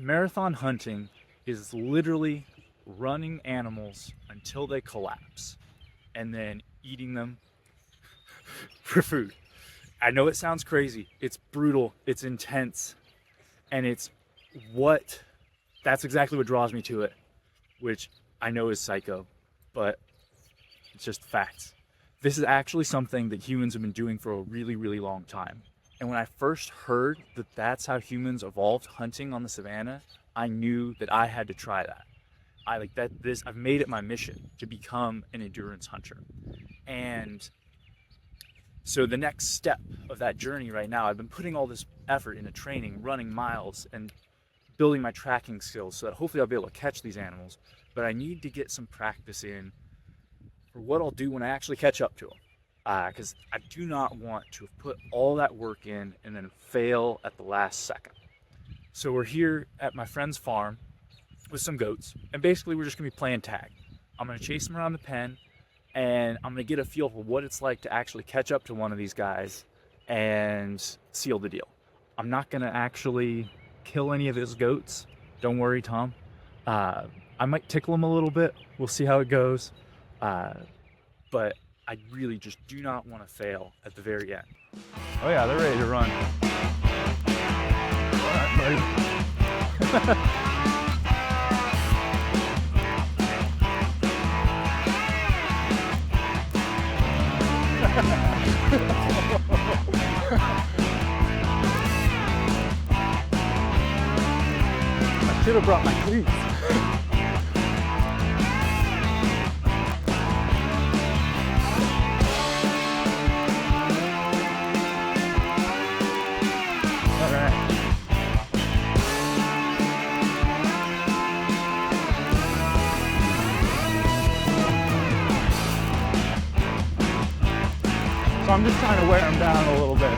Marathon hunting is literally running animals until they collapse and then eating them for food. I know it sounds crazy. It's brutal, it's intense, and that's exactly what draws me to it, which I know is psycho, but it's just facts. This is actually something that humans have been doing for a really, really long time. And when I first heard that that's how humans evolved hunting on the savannah, I knew that I had to try that. I've made it my mission to become an endurance hunter. And so the next step of that journey right now, I've been putting all this effort into training, running miles, and building my tracking skills so that hopefully I'll be able to catch these animals. But I need to get some practice in for what I'll do when I actually catch up to them. Because I do not want to have put all that work in and then fail at the last second. So we're here at my friend's farm with some goats, and basically we're just gonna be playing tag. I'm gonna chase them around the pen, and I'm gonna get a feel for what it's like to actually catch up to one of these guys and seal the deal. I'm not gonna actually kill any of his goats. Don't worry, Tom. I might tickle him a little bit. We'll see how it goes. But I really just do not want to fail at the very end. Oh yeah, they're ready to run. All right, buddy. I should have brought my cleats. So I'm just trying to wear them down a little bit.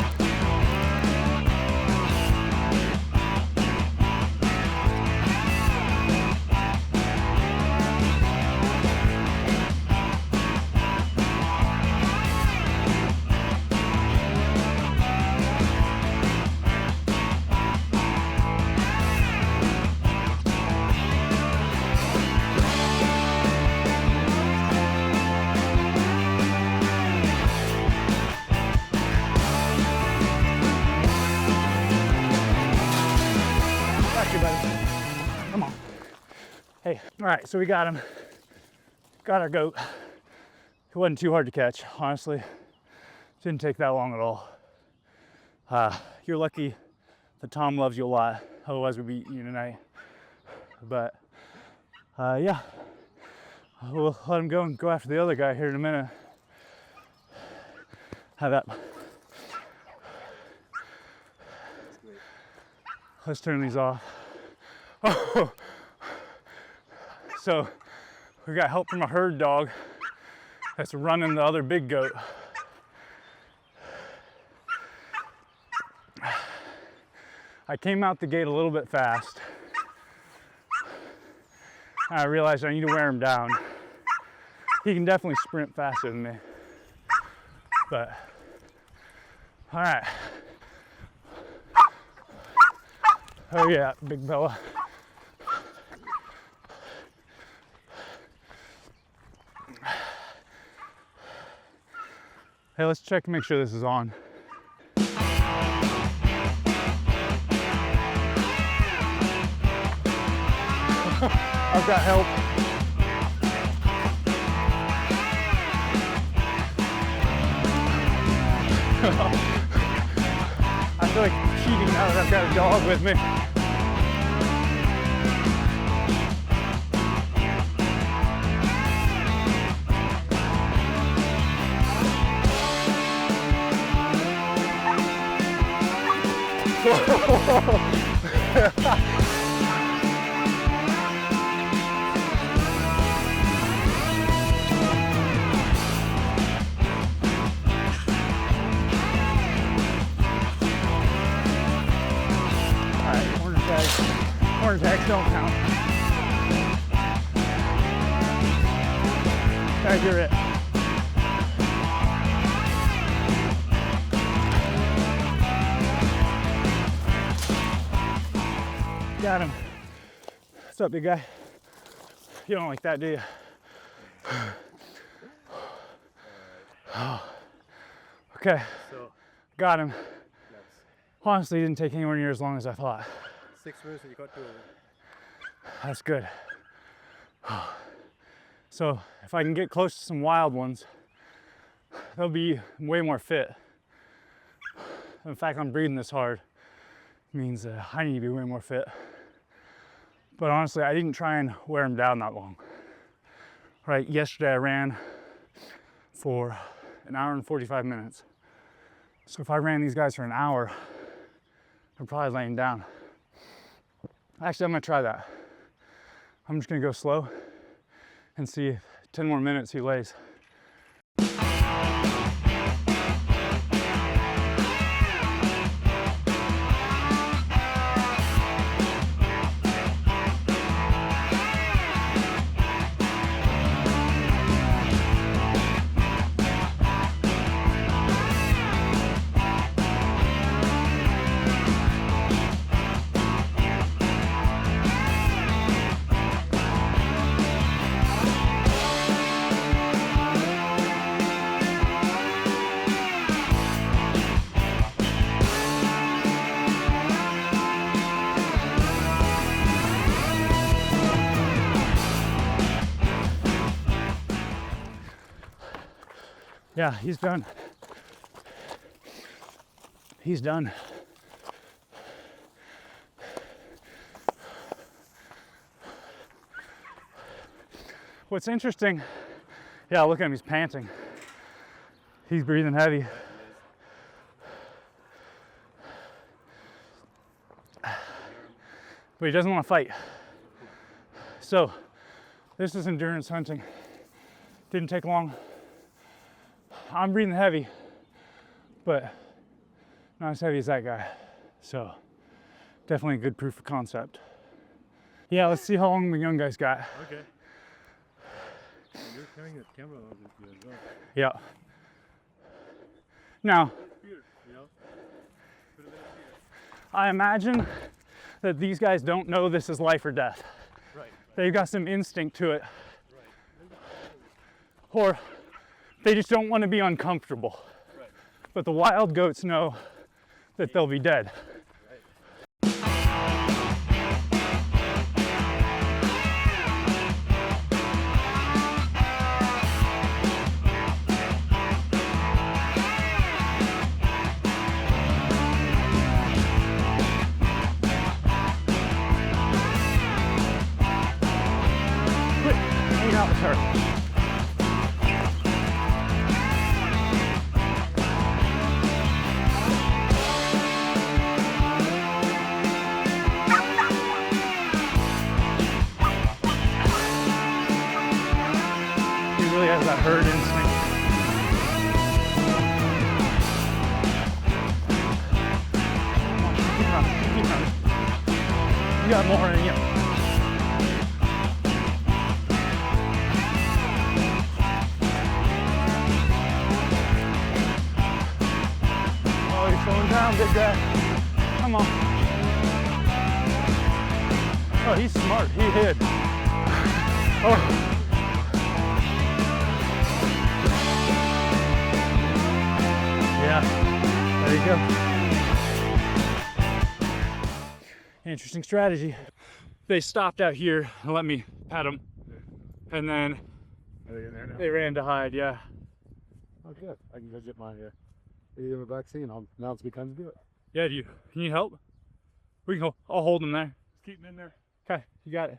Come on. Hey, all right, so we got him. Got our goat. It wasn't too hard to catch, honestly. Didn't take that long at all. You're lucky that Tom loves you a lot. Otherwise, we'd be eating you tonight. But yeah, we'll let him go and go after the other guy here in a minute. Have that. Let's turn these off. Oh. So we got help from a herd dog that's running the other big goat. I came out the gate a little bit fast. I realized I need to wear him down. He can definitely sprint faster than me. But, all right. Oh yeah, big fella. Hey, let's check and make sure this is on. I've got help. I feel like cheating now that I've got a dog with me. Alright, corner tags don't count. Tag, you're it. Got him. What's up, big guy? You don't like that, do you? Okay, So, got him. nice. Honestly, it didn't take anywhere near as long as I thought. 6 minutes and you got 2 of them. That's good. So if I can get close to some wild ones, they'll be way more fit. In fact, I'm breathing this hard. It means I need to be way more fit. But honestly, I didn't try and wear them down that long. Right, yesterday I ran for an hour and 45 minutes. So if I ran these guys for an hour, I'm probably laying down. Actually, I'm gonna try that. I'm just gonna go slow and see if 10 more minutes he lays. Yeah, he's done. He's done. What's interesting, yeah, look at him, he's panting. He's breathing heavy. But he doesn't want to fight. So, this is endurance hunting. Didn't take long. I'm breathing heavy, but not as heavy as that guy. So definitely a good proof of concept. Yeah, let's see how long the young guys got. Okay. You're carrying the camera on this as well. Yeah. Now, You know? Put a bit of fear. I imagine that these guys don't know this is life or death. Right. They've got some instinct to it. Right. Or they just don't want to be uncomfortable. Right. But the wild goats know that they'll be dead. Quit hanging out with her. He really has that herd instinct. Keep running, keep running. You got more in you. Oh, you're slowing down, big guy. Come on. Oh, he's smart. He hid. Oh. Yeah, there you go. Interesting strategy. They stopped out here and let me pet them, and then Are they in there now? they ran to hide. Yeah. Oh, good. I can go get my vaccine. Now it's time to do it. Yeah. Do you need help? We can go. I'll hold them there. Keep them in there. Okay, you got it.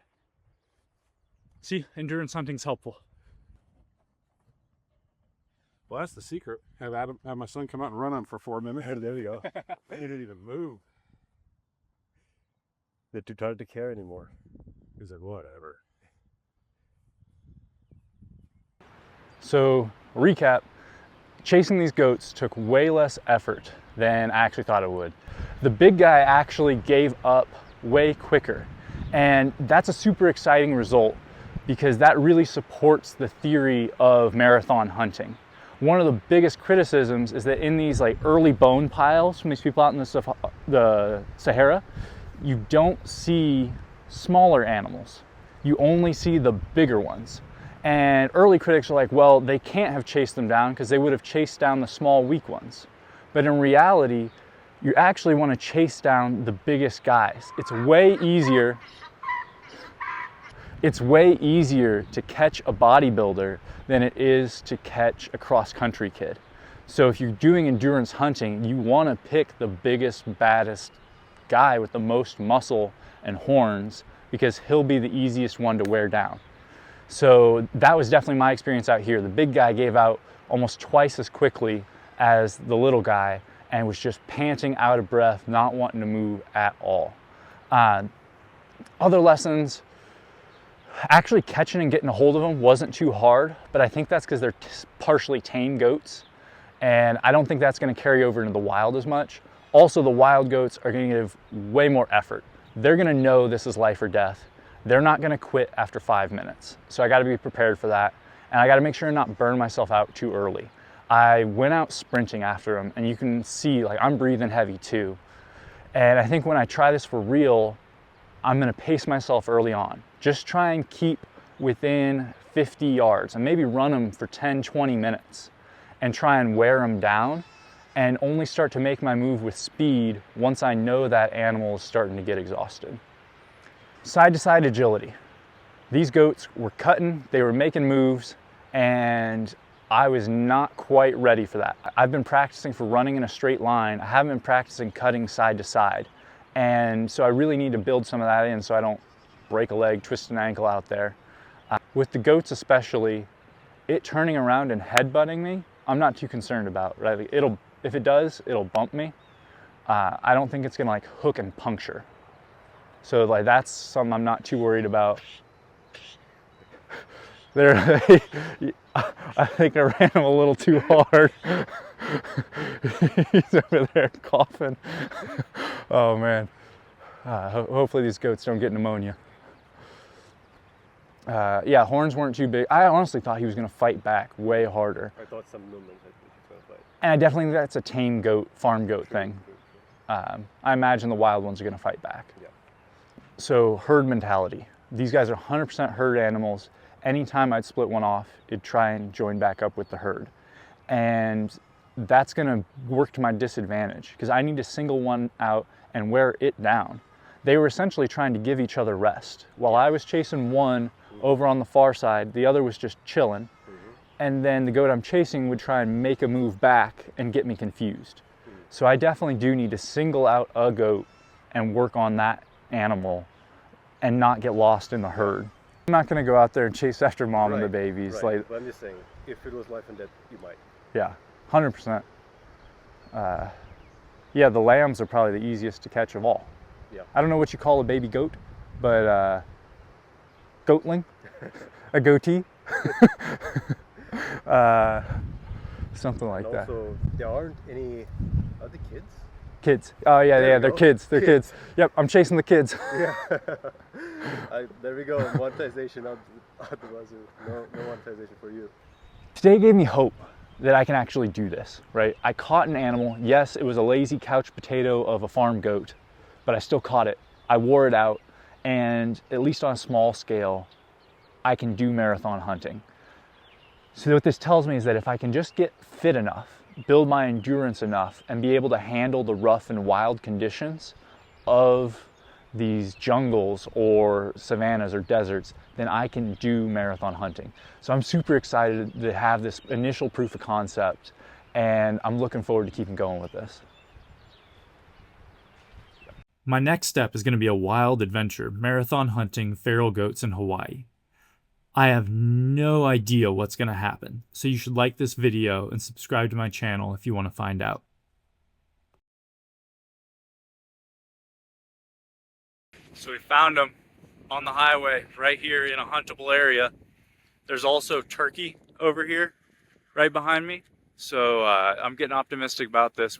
See, endurance hunting's helpful. Well, that's the secret. Have my son come out and run on for 4 minutes. There you go. They didn't even move. They're too tired to carry anymore. He said, whatever. So, recap, chasing these goats took way less effort than I actually thought it would. The big guy actually gave up way quicker. And that's a super exciting result because that really supports the theory of marathon hunting. One of the biggest criticisms is that in these like early bone piles from these people out in the Sahara, you don't see smaller animals. You only see the bigger ones. And early critics are like, well, they can't have chased them down because they would have chased down the small, weak ones. But in reality, you actually want to chase down the biggest guys. It's way easier to catch a bodybuilder than it is to catch a cross-country kid. So if you're doing endurance hunting, you want to pick the biggest, baddest guy with the most muscle and horns, because he'll be the easiest one to wear down. So that was definitely my experience out here. The big guy gave out almost twice as quickly as the little guy and was just panting, out of breath, not wanting to move at all. Other lessons, actually catching and getting a hold of them wasn't too hard, but I think that's because they're partially tame goats, and I don't think that's going to carry over into the wild as much. Also, the wild goats are going to give way more effort. They're going to know this is life or death. They're not going to quit after 5 minutes. So I got to be prepared for that. And I got to make sure to not burn myself out too early. I went out sprinting after them, and you can see like I'm breathing heavy too. And I think when I try this for real, I'm going to pace myself early on. Just try and keep within 50 yards and maybe run them for 10, 20 minutes and try and wear them down, and only start to make my move with speed once I know that animal is starting to get exhausted. Side-to-side agility. These goats were cutting, they were making moves, and I was not quite ready for that. I've been practicing for running in a straight line. I haven't been practicing cutting side to side. And so I really need to build some of that in so I don't break a leg, twist an ankle out there. With the goats especially, it turning around and headbutting me, I'm not too concerned about, right? If it does, it'll bump me. I don't think it's gonna like hook and puncture. So like that's something I'm not too worried about. I think I ran him a little too hard. He's over there coughing. Oh man. Hopefully these goats don't get pneumonia. Yeah, horns weren't too big. I honestly thought he was gonna fight back way harder. I thought some movement that he was gonna fight. And I definitely think that's a tame goat, farm goat thing. I imagine the wild ones are gonna fight back. Yeah. So herd mentality. These guys are 100% herd animals. Anytime I'd split one off, it'd try and join back up with the herd. And that's gonna work to my disadvantage because I need to single one out and wear it down. They were essentially trying to give each other rest. While I was chasing one over on the far side, the other was just chilling. And then the goat I'm chasing would try and make a move back and get me confused. So I definitely do need to single out a goat and work on that animal and not get lost in the herd. I'm not gonna go out there and chase after mom and the babies. Right. Like, But I'm just saying, if it was life and death, you might. yeah, 100%. Yeah, the lambs are probably the easiest to catch of all. Yeah. I don't know what you call a baby goat, but goatling, a goatee, something like And that. also, there aren't any other kids. Kids. Oh yeah, There yeah, we they're go. kids. They're kids. Yep, I'm chasing the kids. Yeah. There we go. Monetization out the wazoo. No monetization for you. Today gave me hope that I can actually do this, right? I caught an animal. Yes, it was a lazy couch potato of a farm goat, but I still caught it. I wore it out, and at least on a small scale, I can do marathon hunting. So what this tells me is that if I can just get fit enough, build my endurance enough, and be able to handle the rough and wild conditions of these jungles or savannas or deserts, then I can do marathon hunting. So I'm super excited to have this initial proof of concept, and I'm looking forward to keeping going with this. My next step is going to be a wild adventure, marathon hunting feral goats in Hawaii. I have no idea what's going to happen, so you should like this video and subscribe to my channel if you want to find out. So we found them on the highway right here in a huntable area. There's also turkey over here right behind me. So I'm getting optimistic about this.